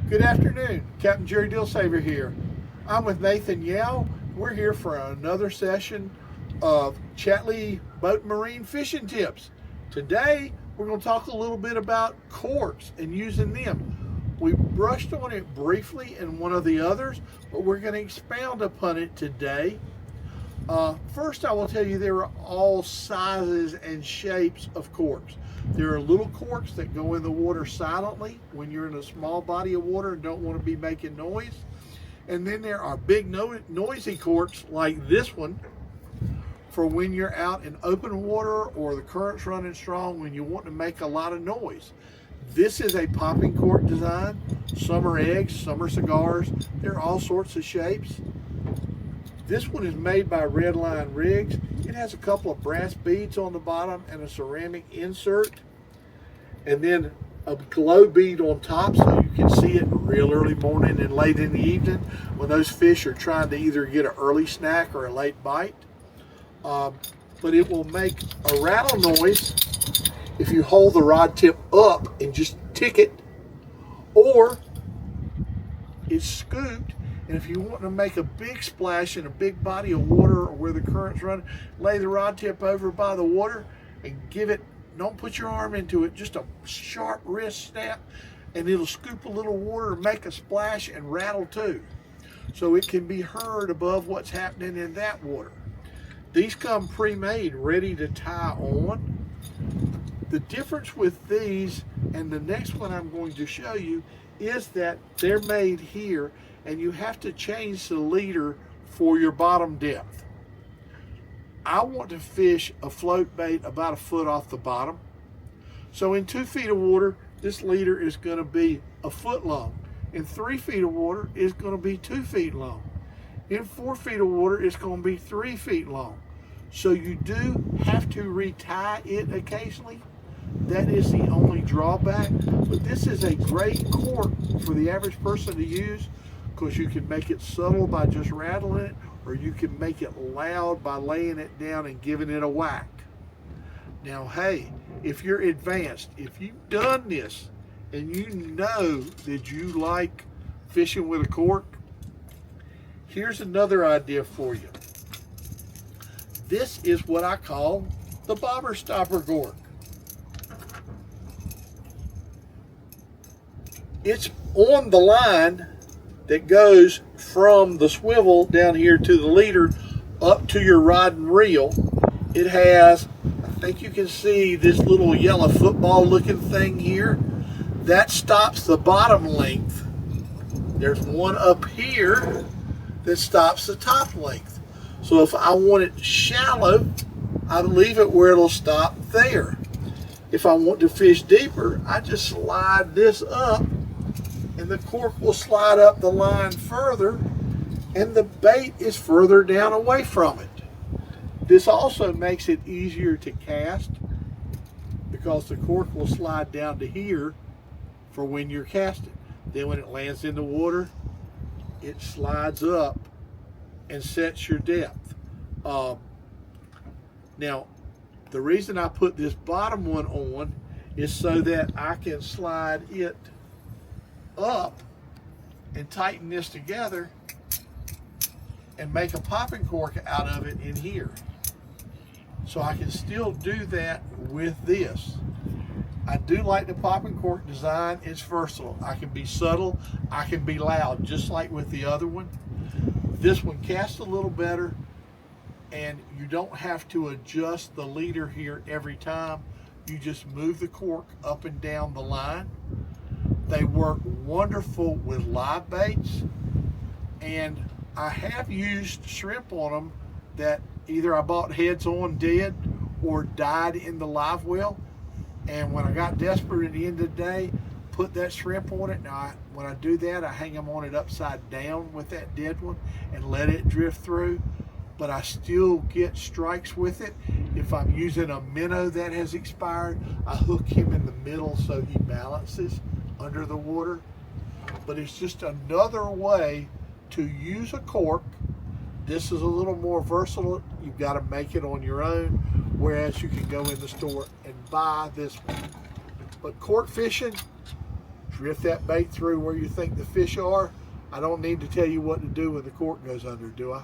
Good afternoon, Captain Jerry Dilsaver here. I'm with Nathan Yao. We're here for another session of Chatlee Boat Marine Fishing Tips. Today, we're going to talk a little bit about corks and using them. We brushed on it briefly in one of the others, but we're going to expound upon it today. First, I will tell you there are all sizes and shapes of corks. There are little corks that go in the water silently when you're in a small body of water and don't want to be making noise. And then there are big noisy corks like this one for when you're out in open water or the current's running strong when you want to make a lot of noise. This is a popping cork design. Some are eggs, some are cigars. There are all sorts of shapes. This one is made by Red Line Rigs. It has a couple of brass beads on the bottom and a ceramic insert, and then a glow bead on top so you can see it real early morning and late in the evening when those fish are trying to either get an early snack or a late bite. But it will make a rattle noise if you hold the rod tip up and just tick it, or it's scooped. And if you want to make a big splash in a big body of water or where the current's running, lay the rod tip over by the water and give it, don't put your arm into it, just a sharp wrist snap, and it'll scoop a little water and make a splash and rattle too. So it can be heard above what's happening in that water. These come pre-made, ready to tie on. The difference with these and the next one I'm going to show you is that they're made here, and you have to change the leader for your bottom depth. I want to fish a float bait about a foot off the bottom. So in 2 feet of water, this leader is going to be a foot long. In 3 feet of water, it's going to be 2 feet long. In 4 feet of water, it's going to be 3 feet long. So you do have to retie it occasionally. That is the only drawback. But this is a great cork for the average person to use, because you can make it subtle by just rattling it, or you can make it loud by laying it down and giving it a whack. Now, hey, if you're advanced, if you've done this and you know that you like fishing with a cork, here's another idea for you. This is what I call the bobber stopper cork. It's on the line that goes from the swivel down here to the leader up to your rod and reel. It has, I think you can see this little yellow football looking thing here. That stops the bottom length. There's one up here that stops the top length. So if I want it shallow, I leave it where it'll stop there. If I want to fish deeper, I just slide this up, and the cork will slide up the line further, and the bait is further down away from it. This also makes it easier to cast because the cork will slide down to here for when you're casting. Then when it lands in the water, it slides up and sets your depth. Now, the reason I put this bottom one on is so that I can slide it up and tighten this together and make a popping cork out of it in here. So I can still do that with this. I do like the popping cork design. It's versatile. I can be subtle, I can be loud, just like with the other one. This one casts a little better, and you don't have to adjust the leader here every time. You just move the cork up and down the line. They work wonderful with live baits, and I have used shrimp on them that either I bought heads on dead or died in the live well, and when I got desperate at the end of the day, put that shrimp on it. Now when I do that, I hang them on it upside down with that dead one and let it drift through, but I still get strikes with it. If I'm using a minnow that has expired, I hook him in the middle so he balances under the water. But it's just another way to use a cork. This is a little more versatile. You've got to make it on your own, whereas you can go in the store and buy this one. But cork fishing, drift that bait through where you think the fish are. I don't need to tell you what to do when the cork goes under, do I?